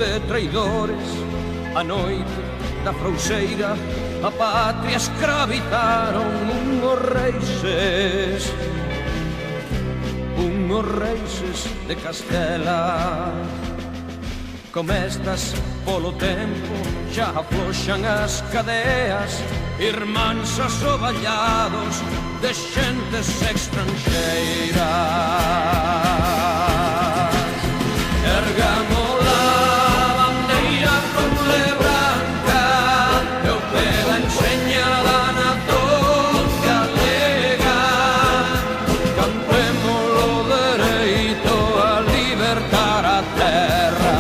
de traidores. A noite da Frouxeira a patria escravitaron unhos reixes de Castela. Como estas polo tempo xa afloxan as cadeas, irmáns asoballados de xentes extranxeiras. Ergamos la bandeira azul e branca e o pela enseñada na voz galega. Cantemos o dereito a libertar a terra.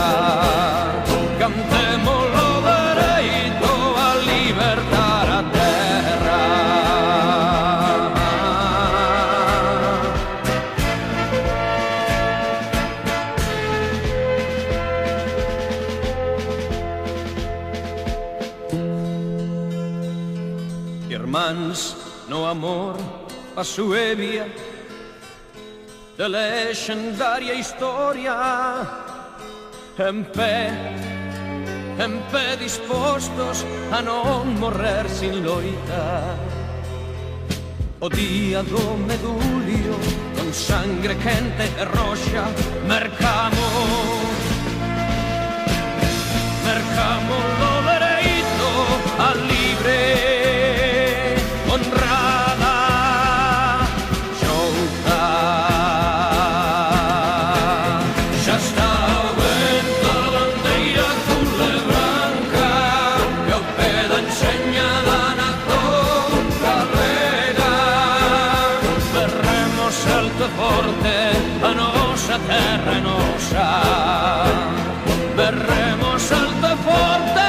Cantemos o dereito a libertar a terra. Irmáns no amor a Suevia de lexendaria historia, en pé dispostos a non morrer sin loita. O día do medulio con sangre quente e roxa mercamos o dereito a libre honrada xouta. Xa está o vento a bandeira azul e branca e o pé da enseñada na ton galega. Berremos alto e forte, a nosa terra é nosa. Berremos alto e forte,